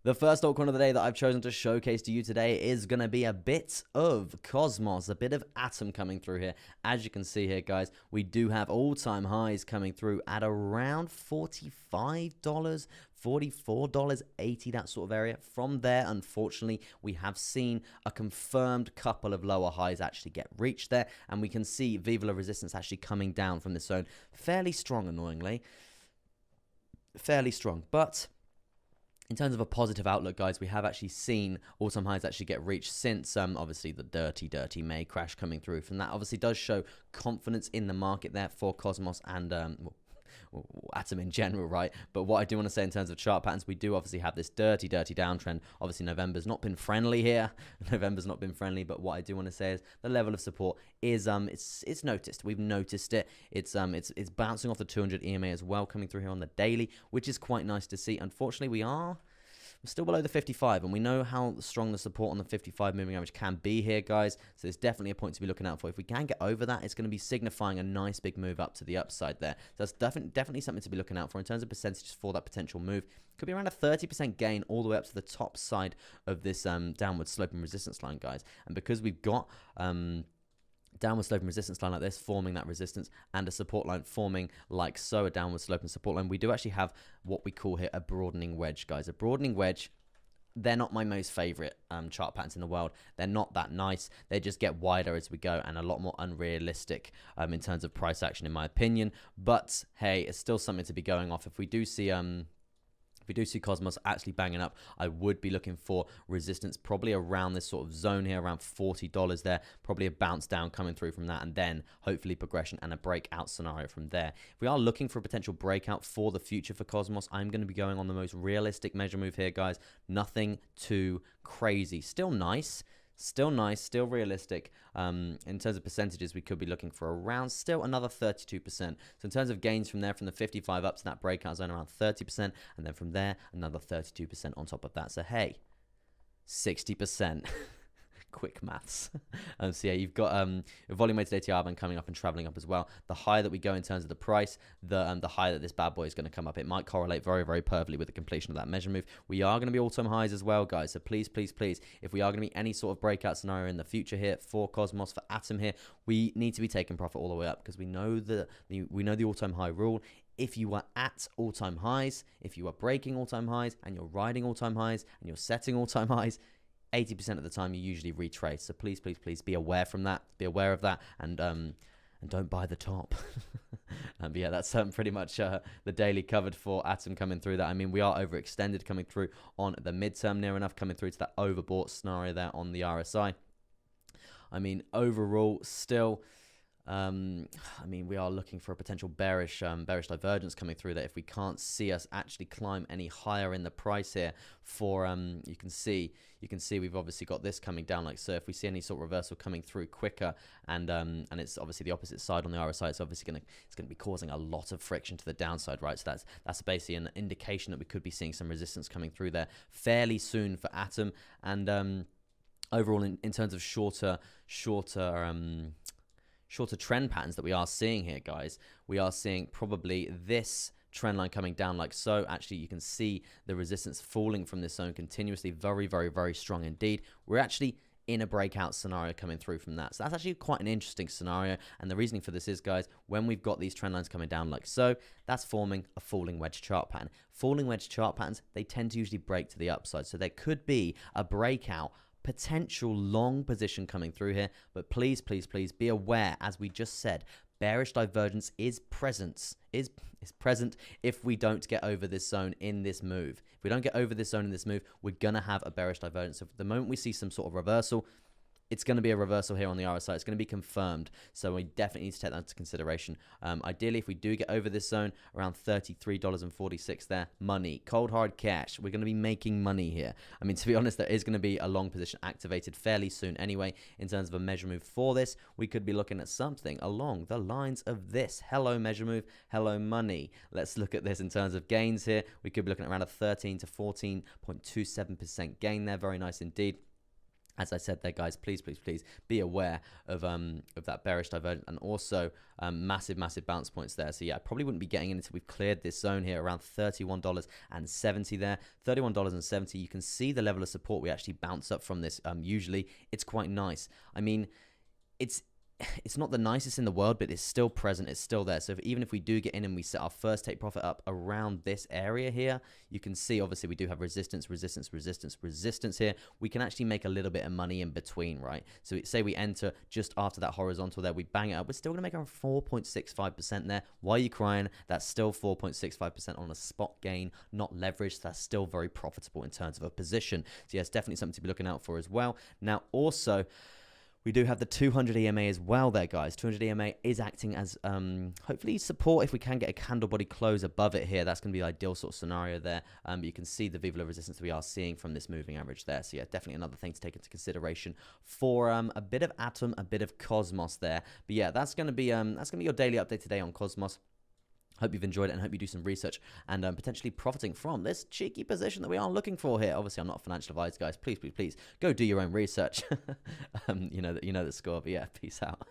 The first altcoin of the day that I've chosen to showcase to you today is going to be a bit of Cosmos, a bit of Atom coming through here. As you can see here, guys, we do have all-time highs coming through at around $45, $44.80, that sort of area. From there, unfortunately, we have seen a confirmed couple of lower highs actually get reached there, and we can see Viva La Resistance actually coming down from this zone fairly strong, annoyingly. Fairly strong, but in terms of a positive outlook, guys, we have actually seen all-time highs actually get reached since, obviously, the dirty May crash coming through. From that, obviously, does show confidence in the market there for Cosmos and Atom in general, right? But what I do want to say in terms of chart patterns, we do obviously have this dirty downtrend. Obviously, November's not been friendly here. November's not been friendly, but what I do want to say is the level of support is it's noticed. We've noticed it. It's bouncing off the 200 EMA as well, coming through here on the daily, which is quite nice to see. Unfortunately, we're still below the 55, and we know how strong the support on the 55 moving average can be here, guys. So there's definitely a point to be looking out for. If we can get over that, it's going to be signifying a nice big move up to the upside there. So that's definitely something to be looking out for in terms of percentages for that potential move. Could be around a 30% gain all the way up to the top side of this downward sloping resistance line, guys. And because we've got downward sloping resistance line like this forming that resistance and a support line forming like so, a downward sloping support line, we do actually have what we call here a broadening wedge, guys. A broadening wedge, they're not my most favorite chart patterns in the world. They're not that nice. They just get wider as we go and a lot more unrealistic in terms of price action, in my opinion. But hey, it's still something to be going off. If we do see Cosmos actually banging up, I would be looking for resistance probably around this sort of zone here, around $40 there. Probably a bounce down coming through from that, and then hopefully progression and a breakout scenario from there. If we are looking for a potential breakout for the future for Cosmos, I'm going to be going on the most realistic measure move here, guys. Nothing too crazy. Still nice, still realistic. In terms of percentages, we could be looking for around still another 32%. So in terms of gains from there, from the 55 up to that breakout zone, around 30%, and then from there, another 32% on top of that. So hey, 60%. Quick maths. So yeah, you've got a volume weighted ATR band coming up and traveling up as well. The higher that we go in terms of the price, the higher that this bad boy is going to come up. It might correlate very perfectly with the completion of that measure move. We are going to be all-time highs as well, guys. So please, if we are going to be any sort of breakout scenario in the future here for Cosmos, for Atom here, we need to be taking profit all the way up, because we know the all-time high rule. If you are at all-time highs, if you are breaking all-time highs, and you're riding all-time highs, and you're setting all-time highs, 80% of the time you usually retrace. So please be aware from that. Be aware of that, and don't buy the top. But yeah, that's pretty much the daily covered for Atom coming through that. I mean, we are overextended coming through on the midterm, near enough coming through to that overbought scenario there on the RSI. I mean, overall, still, I mean, we are looking for a potential bearish divergence coming through that if we can't see us actually climb any higher in the price here for, you can see we've obviously got this coming down like so. If we see any sort of reversal coming through quicker, and it's obviously the opposite side on the RSI, it's obviously going to be causing a lot of friction to the downside, right? So that's basically an indication that we could be seeing some resistance coming through there fairly soon for Atom. And overall, in terms of shorter trend patterns that we are seeing here, guys, we are seeing probably this trend line coming down like so. Actually, you can see the resistance falling from this zone continuously, very strong indeed. We're actually in a breakout scenario coming through from that. So that's actually quite an interesting scenario, and the reasoning for this is, guys, when we've got these trend lines coming down like so, that's forming a falling wedge chart pattern. Falling wedge chart patterns, they tend to usually break to the upside, so there could be a breakout potential long position coming through here. But please be aware, as we just said, bearish divergence is present if we don't get over this zone in this move. If we don't get over this zone in this move, we're gonna have a bearish divergence. So the moment we see some sort of reversal, it's going to be a reversal here on the RSI. It's going to be confirmed. So we definitely need to take that into consideration. Ideally, if we do get over this zone, around $33.46 there, money, cold hard cash, we're going to be making money here. I mean, to be honest, there is going to be a long position activated fairly soon anyway. In terms of a measure move for this, we could be looking at something along the lines of this. Hello measure move, hello money. Let's look at this in terms of gains here. We could be looking at around a 13 to 14.27% gain there. Very nice indeed. As I said there, guys, please be aware of that bearish divergence, and also massive bounce points there. So yeah, I probably wouldn't be getting in until we've cleared this zone here around $31.70 there. $31.70. You can see the level of support we actually bounce up from this. Usually it's quite nice. I mean, it's not the nicest in the world, but it's still present. It's still there. So even if we do get in and we set our first take profit up around this area here, you can see obviously we do have resistance here. We can actually make a little bit of money in between, right? So say we enter just after that horizontal there, we bang it up. We're still going to make around 4.65% there. Why are you crying? That's still 4.65% on a spot gain, not leveraged. That's still very profitable in terms of a position. So yeah, it's definitely something to be looking out for as well. Now also, we do have the 200 EMA as well there, guys. 200 EMA is acting as hopefully support if we can get a candle body close above it here. That's going to be the ideal sort of scenario there. But you can see the VWAP resistance we are seeing from this moving average there. So yeah, definitely another thing to take into consideration for a bit of Atom, a bit of Cosmos there. But yeah, that's going to be your daily update today on Cosmos. Hope you've enjoyed it and hope you do some research and potentially profiting from this cheeky position that we are looking for here. Obviously, I'm not a financial advisor, guys. Please go do your own research. You know the score. But yeah, peace out.